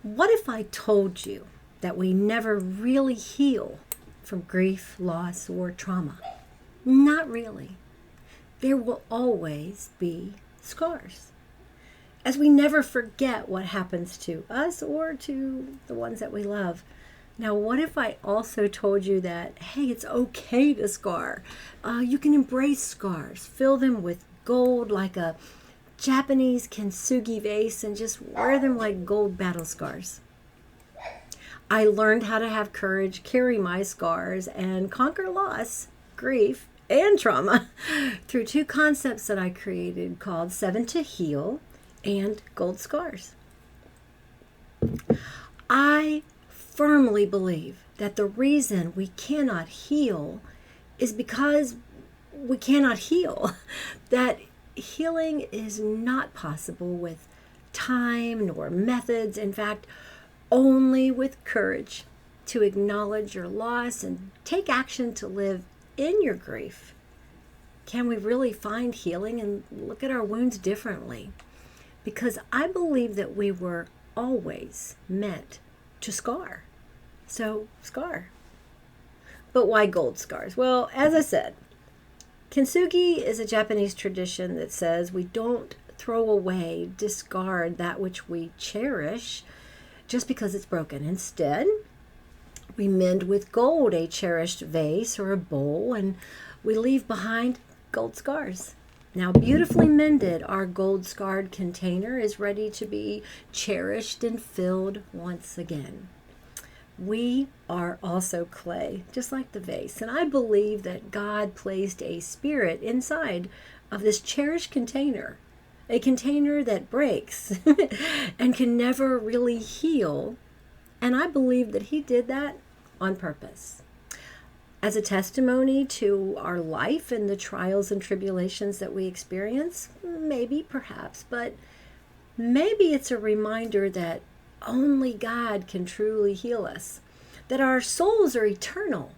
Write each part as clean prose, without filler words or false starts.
What if I told you that we never really heal from grief, loss, or trauma? Not really. There will always be scars, as we never forget what happens to us or to the ones that we love. Now, what if I also told you that, hey, it's okay to scar? You can embrace scars, fill them with gold like a Japanese kintsugi vase, and just wear them like gold battle scars. I learned how to have courage, carry my scars, and conquer loss, grief, and trauma through two concepts that I created called Seven to Heal and Gold Scars. I firmly believe that the reason we cannot heal is because we cannot heal. That healing is not possible with time nor methods. In fact, only with courage to acknowledge your loss and take action to live in your grief can we really find healing and look at our wounds differently. Because I believe that we were always meant to scar. So, scar. But why gold scars? Well, as I said, kintsugi is a Japanese tradition that says we don't throw away, discard that which we cherish just because it's broken. Instead, we mend with gold a cherished vase or a bowl, and we leave behind gold scars. Now, beautifully mended, our gold scarred container is ready to be cherished and filled once again. We are also clay, just like the vase, and I believe that God placed a spirit inside of this cherished container, a container that breaks and can never really heal. And I believe that He did that on purpose, as a testimony to our life and the trials and tribulations that we experience. Maybe, perhaps, but maybe it's a reminder that only God can truly heal us, that our souls are eternal,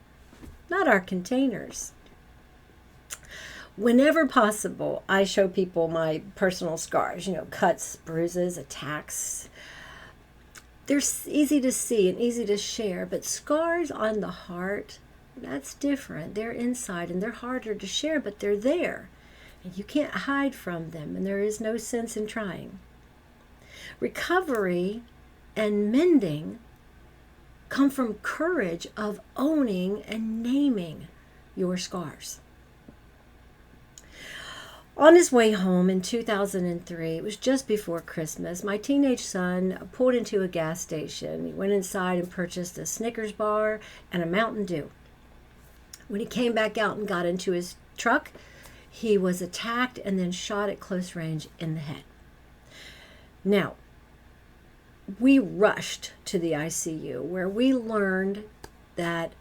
not our containers. Whenever possible, I show people my personal scars, cuts, bruises, attacks. They're easy to see and easy to share, but scars on the heart, that's different. They're inside and they're harder to share, but they're there. And you can't hide from them, and there is no sense in trying. Recovery and mending come from courage of owning and naming your scars. On his way home in 2003, it was just before Christmas, my teenage son pulled into a gas station. He went inside and purchased a Snickers bar and a Mountain Dew. When he came back out and got into his truck, he was attacked and then shot at close range in the head. Now, we rushed to the ICU, where we learned that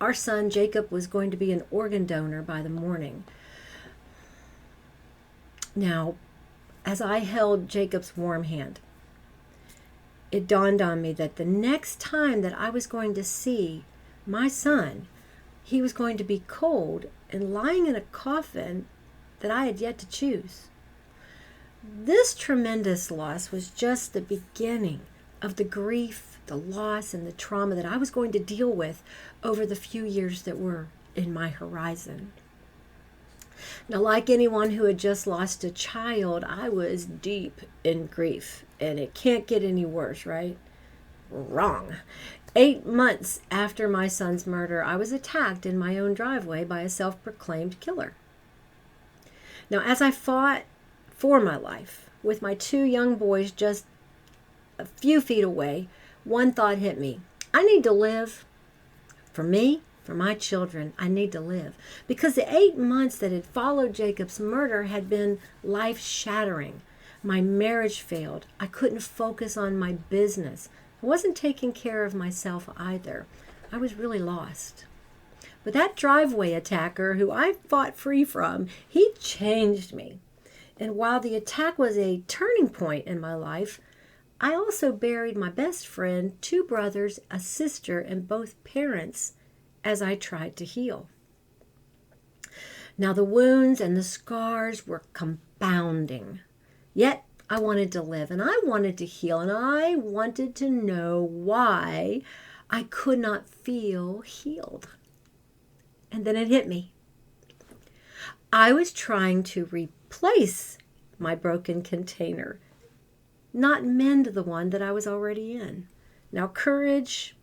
our son Jacob was going to be an organ donor by the morning. Now, as I held Jacob's warm hand, it dawned on me that the next time that I was going to see my son, he was going to be cold and lying in a coffin that I had yet to choose. This tremendous loss was just the beginning of the grief, the loss, and the trauma that I was going to deal with over the few years that were in my horizon. Now, like anyone who had just lost a child, I was deep in grief, and it can't get any worse, right? Wrong. 8 months after my son's murder, I was attacked in my own driveway by a self-proclaimed killer. Now, as I fought for my life, with my 2 young boys just a few feet away, one thought hit me. I need to live. For me, for my children, I need to live. Because the 8 months that had followed Jacob's murder had been life-shattering. My marriage failed. I couldn't focus on my business. I wasn't taking care of myself either. I was really lost. But that driveway attacker who I fought free from, he changed me. And while the attack was a turning point in my life, I also buried my best friend, 2 brothers, a sister, and both parents as I tried to heal. Now the wounds and the scars were compounding. Yet I wanted to live, and I wanted to heal, and I wanted to know why I could not feel healed. And then it hit me. I was trying to replace my broken container, not mend the one that I was already in. Now, courage,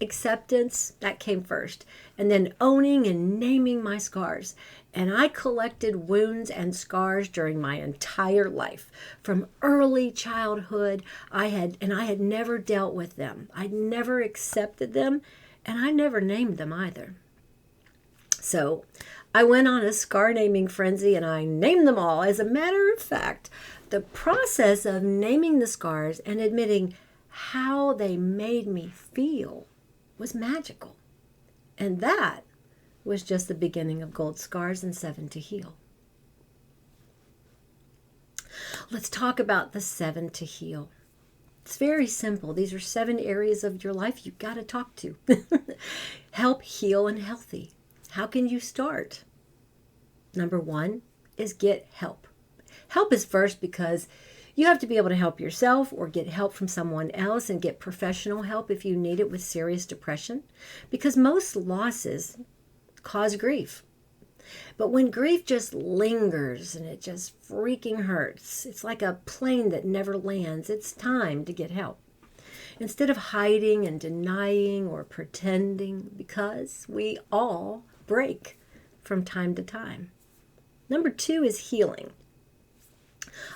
acceptance, that came first. And then owning and naming my scars. And I collected wounds and scars during my entire life. From early childhood, I had never dealt with them. I'd never accepted them, and I never named them either. So I went on a scar naming frenzy, and I named them all. As a matter of fact, the process of naming the scars and admitting how they made me feel was magical. And that was just the beginning of Gold Scars and 7 to Heal. Let's talk about the 7 to Heal. It's very simple. These are 7 areas of your life you've got to talk to. Help, heal, and healthy. How can you start? Number 1 is get help. Help is first because you have to be able to help yourself or get help from someone else, and get professional help if you need it with serious depression, because most losses cause grief. But when grief just lingers and it just freaking hurts, it's like a plane that never lands. It's time to get help. Instead of hiding and denying or pretending, because we all break from time to time. Number 2 is healing.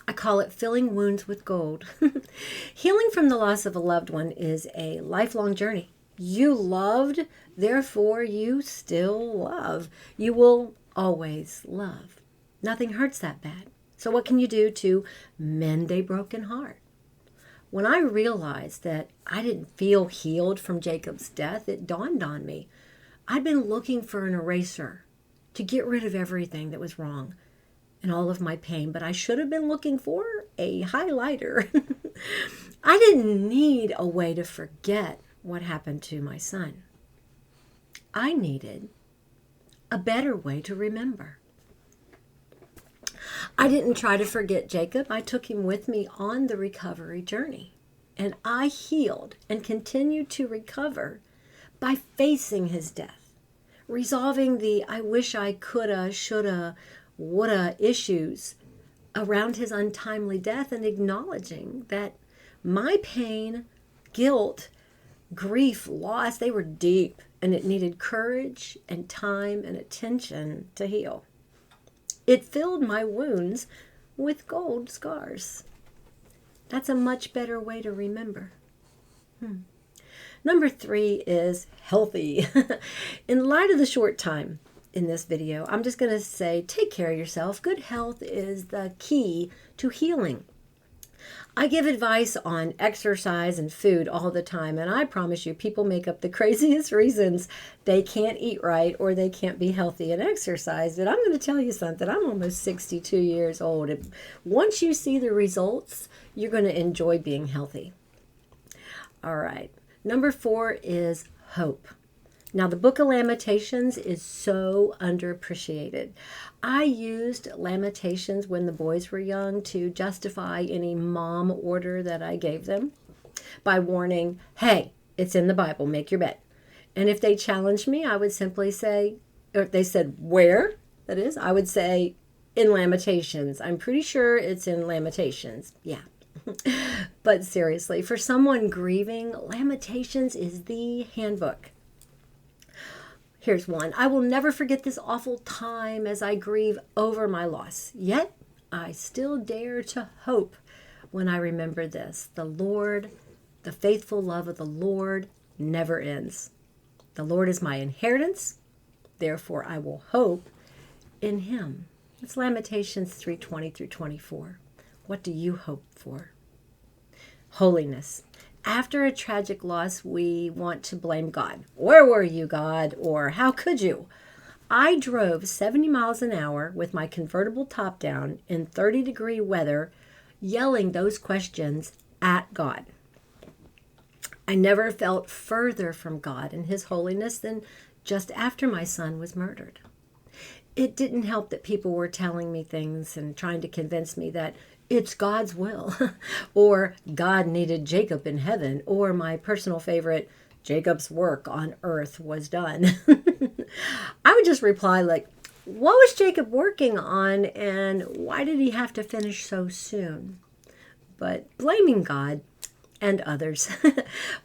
I call it filling wounds with gold. Healing from the loss of a loved one is a lifelong journey. You loved, therefore you still love. You will always love. Nothing hurts that bad. So what can you do to mend a broken heart? When I realized that I didn't feel healed from Jacob's death, it dawned on me. I'd been looking for an eraser to get rid of everything that was wrong and all of my pain, but I should have been looking for a highlighter. I didn't need a way to forget what happened to my son. I needed a better way to remember. I didn't try to forget Jacob. I took him with me on the recovery journey, and I healed and continued to recover by facing his death, resolving the I wish I coulda, shoulda, woulda issues around his untimely death, and acknowledging that my pain, guilt, grief, loss, they were deep, and it needed courage and time and attention to heal. It filled my wounds with gold scars. That's a much better way to remember. Number 3 is healthy. In light of the short time in this video, I'm just going to say, take care of yourself. Good health is the key to healing. I give advice on exercise and food all the time, and I promise you, people make up the craziest reasons they can't eat right or they can't be healthy and exercise. But I'm going to tell you something. I'm almost 62 years old. And once you see the results, you're going to enjoy being healthy. All right. Number 4 is hope. Now, the book of Lamentations is so underappreciated. I used Lamentations when the boys were young to justify any mom order that I gave them by warning, hey, it's in the Bible, make your bed. And if they challenged me, I would simply say, or if they said where, that is, I would say in Lamentations. I'm pretty sure it's in Lamentations. Yeah. But seriously, for someone grieving, Lamentations is the handbook. Here's one. I will never forget this awful time as I grieve over my loss. Yet, I still dare to hope when I remember this. The Lord, the faithful love of the Lord never ends. The Lord is my inheritance. Therefore, I will hope in him. It's Lamentations 3:20 through 24. What do you hope for? Holiness. After a tragic loss, we want to blame God. Where were you, God? Or how could you? I drove 70 miles an hour with my convertible top down in 30-degree weather, yelling those questions at God. I never felt further from God and his holiness than just after my son was murdered. It didn't help that people were telling me things and trying to convince me that it's God's will, or God needed Jacob in heaven, or my personal favorite, Jacob's work on earth was done. I would just reply like, what was Jacob working on and why did he have to finish so soon? But blaming God and others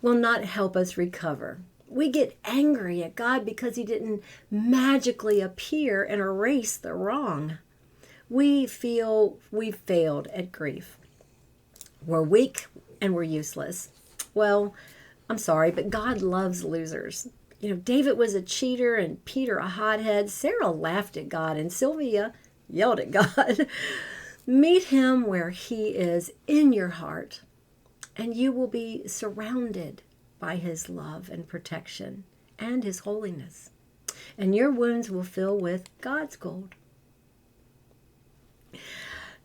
will not help us recover. We get angry at God because he didn't magically appear and erase the wrong. We feel we've failed at grief. We're weak and we're useless. Well, I'm sorry, but God loves losers. David was a cheater and Peter a hothead. Sarah laughed at God and Sylvia yelled at God. Meet him where he is in your heart, and you will be surrounded by his love and protection and his holiness. And your wounds will fill with God's gold.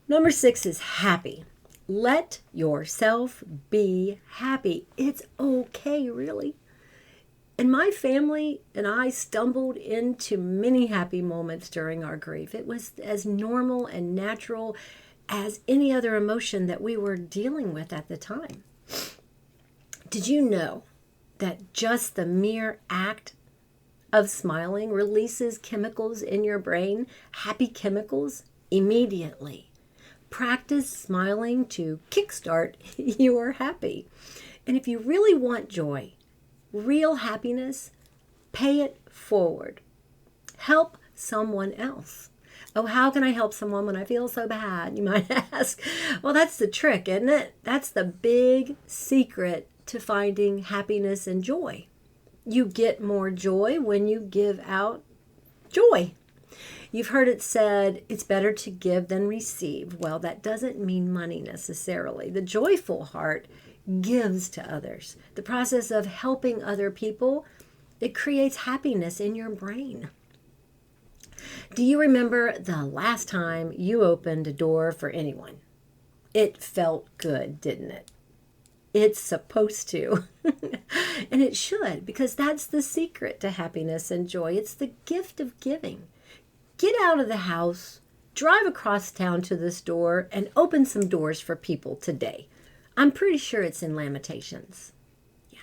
Number 6 is happy. Let yourself be happy. It's okay, really. And my family and I stumbled into many happy moments during our grief. It was as normal and natural as any other emotion that we were dealing with at the time. Did you know that just the mere act of smiling releases chemicals in your brain, happy chemicals, immediately? Practice smiling to kickstart your happy. And if you really want joy, real happiness, pay it forward. Help someone else. Oh, how can I help someone when I feel so bad? You might ask. Well, that's the trick, isn't it? That's the big secret to finding happiness and joy. You get more joy when you give out joy. You've heard it said, it's better to give than receive. Well, that doesn't mean money necessarily. The joyful heart gives to others. The process of helping other people, it creates happiness in your brain. Do you remember the last time you opened a door for anyone? It felt good, didn't it? It's supposed to. And it should, because that's the secret to happiness and joy. It's the gift of giving. Get out of the house, drive across town to the store, and open some doors for people today. I'm pretty sure it's in Lamentations. Yeah.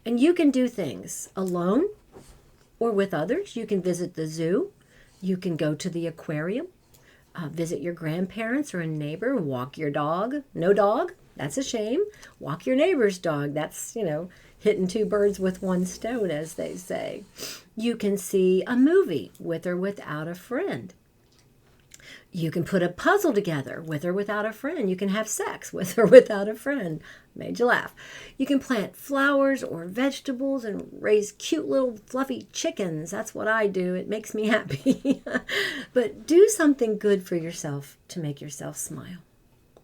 And you can do things alone or with others. You can visit the zoo. You can go to the aquarium, visit your grandparents or a neighbor, walk your dog. No dog? That's a shame. Walk your neighbor's dog. That's, hitting two birds with one stone, as they say. You can see a movie with or without a friend. You can put a puzzle together with or without a friend. You can have sex with or without a friend. Made you laugh. You can plant flowers or vegetables and raise cute little fluffy chickens. That's what I do. It makes me happy. But do something good for yourself to make yourself smile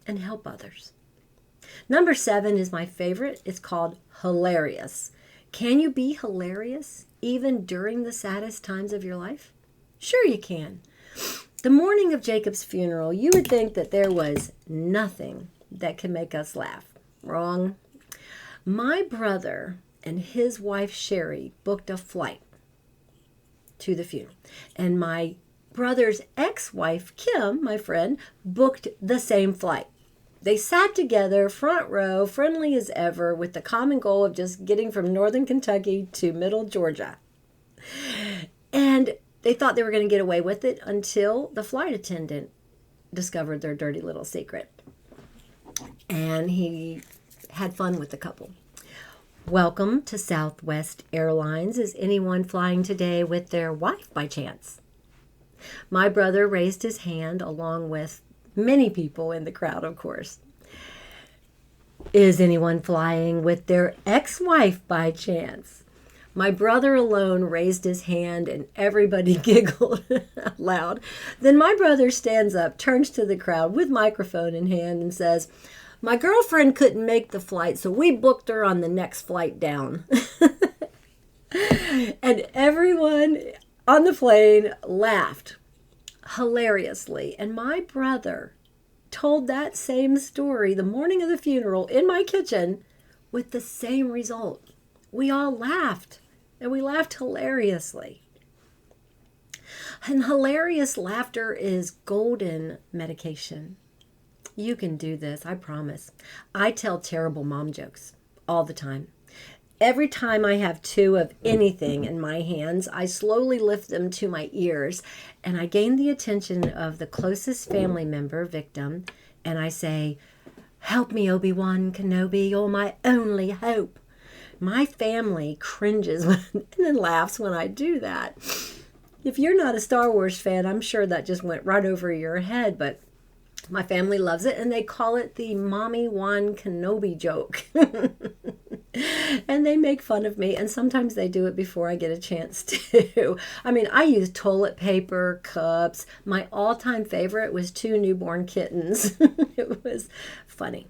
and help others. Number 7 is my favorite. It's called hilarious. Can you be hilarious even during the saddest times of your life? Sure you can. The morning of Jacob's funeral, you would think that there was nothing that could make us laugh. Wrong. My brother and his wife Sherry booked a flight to the funeral. And my brother's ex-wife Kim, my friend, booked the same flight. They sat together, front row, friendly as ever, with the common goal of just getting from northern Kentucky to middle Georgia. And they thought they were going to get away with it until the flight attendant discovered their dirty little secret. And he had fun with the couple. Welcome to Southwest Airlines. Is anyone flying today with their wife by chance? My brother raised his hand along with many people in the crowd, of course. Is anyone flying with their ex-wife by chance? My brother alone raised his hand and everybody giggled loud. Then my brother stands up, turns to the crowd with microphone in hand and says, my girlfriend couldn't make the flight, so we booked her on the next flight down. And everyone on the plane laughed hilariously. And my brother told that same story the morning of the funeral in my kitchen with the same result. We all laughed, and we laughed hilariously. And hilarious laughter is golden medication. You can do this, I promise. I tell terrible mom jokes all the time. Every time I have two of anything in my hands, I slowly lift them to my ears and I gain the attention of the closest family member, victim, and I say, "Help me, Obi-Wan Kenobi, you're my only hope." My family cringes and then laughs when I do that. If you're not a Star Wars fan, I'm sure that just went right over your head, but my family loves it, and they call it the Mommy Wan Kenobi joke. And they make fun of me, and sometimes they do it before I get a chance to. I mean, I use toilet paper, cups. My all-time favorite was 2 newborn kittens. It was funny.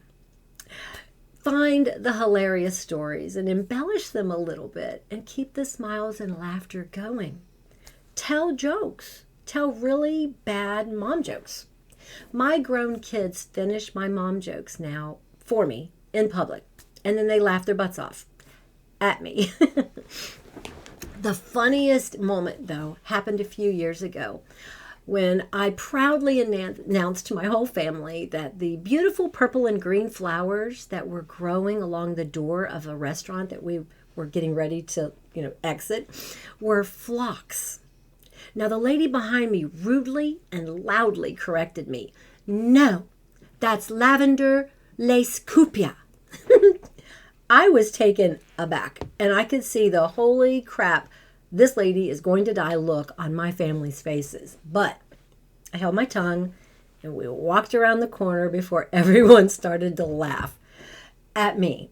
Find the hilarious stories and embellish them a little bit and keep the smiles and laughter going. Tell jokes. Tell really bad mom jokes. My grown kids finish my mom jokes now for me in public, and then they laugh their butts off at me. The funniest moment, though, happened a few years ago when I proudly announced to my whole family that the beautiful purple and green flowers that were growing along the door of a restaurant that we were getting ready to, exit were phlox. Now, the lady behind me rudely and loudly corrected me. "No, that's lavender lacecupia." I was taken aback, and I could see the holy crap, this lady is going to die look on my family's faces. But I held my tongue, and we walked around the corner before everyone started to laugh at me.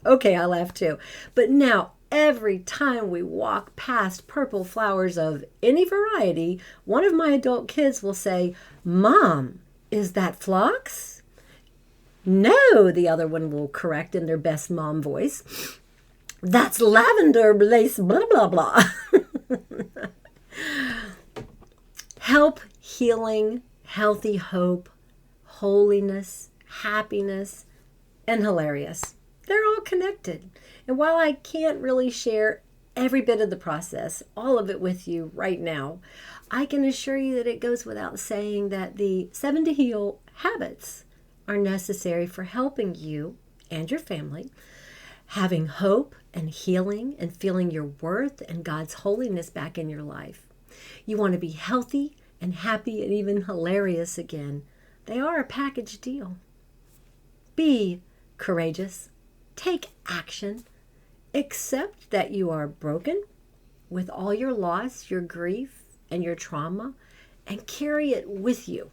Okay, I laughed too. But now, every time we walk past purple flowers of any variety, one of my adult kids will say, "Mom, is that phlox?" "No," the other one will correct in their best mom voice. "That's lavender lace blah, blah, blah." Help, healing, healthy hope, holiness, happiness, and hilarious. They're all connected. And while I can't really share every bit of the process, all of it with you right now, I can assure you that it goes without saying that the 7 to Heal habits are necessary for helping you and your family having hope and healing and feeling your worth and God's holiness back in your life. You want to be healthy and happy and even hilarious again. They are a package deal. Be courageous. Take action. Accept that you are broken with all your loss, your grief, and your trauma, and carry it with you.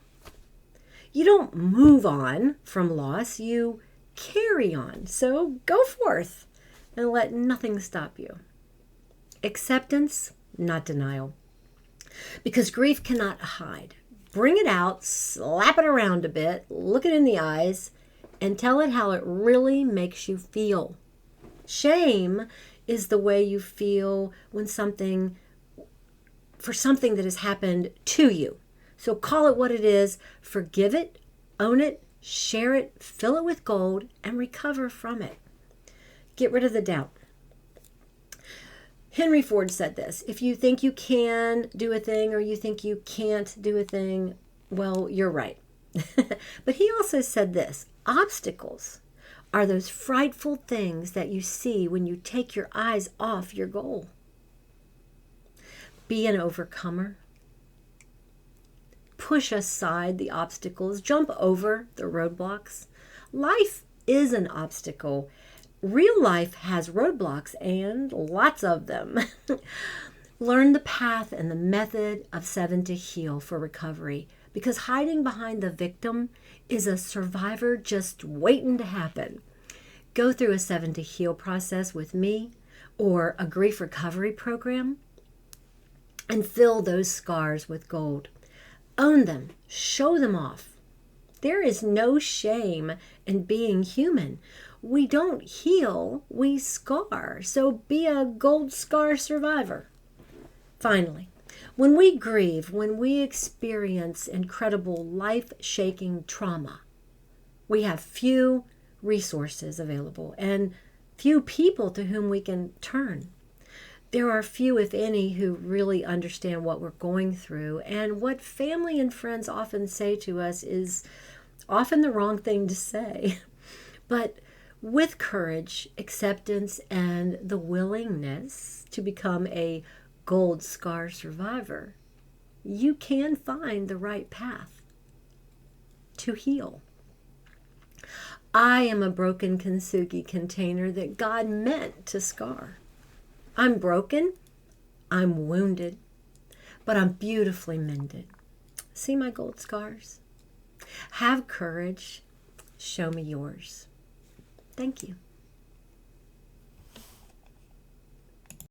You don't move on from loss, you carry on. So go forth and let nothing stop you. Acceptance, not denial. Because grief cannot hide. Bring it out, slap it around a bit, look it in the eyes, and tell it how it really makes you feel. Shame is the way you feel when for something that has happened to you. So call it what it is, forgive it, own it, share it, fill it with gold, and recover from it. Get rid of the doubt. Henry Ford said this: if you think you can do a thing or you think you can't do a thing, well, you're right. But he also said this: obstacles are those frightful things that you see when you take your eyes off your goal. Be an overcomer. Push aside the obstacles. Jump over the roadblocks. Life is an obstacle. Real life has roadblocks, and lots of them. Learn the path and the method of 7 to Heal for recovery, because hiding behind the victim is a survivor just waiting to happen. Go through a 7 to Heal process with me or a grief recovery program and fill those scars with gold. Own them. Show them off. There is no shame in being human. We don't heal, we scar. So be a gold scar survivor. Finally, when we grieve, when we experience incredible life-shaking trauma, we have few resources available and few people to whom we can turn. There are few, if any, who really understand what we're going through. And what family and friends often say to us is, often the wrong thing to say. But with courage, acceptance, and the willingness to become a gold scar survivor, you can find the right path to heal. I am a broken kintsugi container that God meant to scar. I'm broken, I'm wounded, but I'm beautifully mended. See my gold scars? Have courage. Show me yours. Thank you.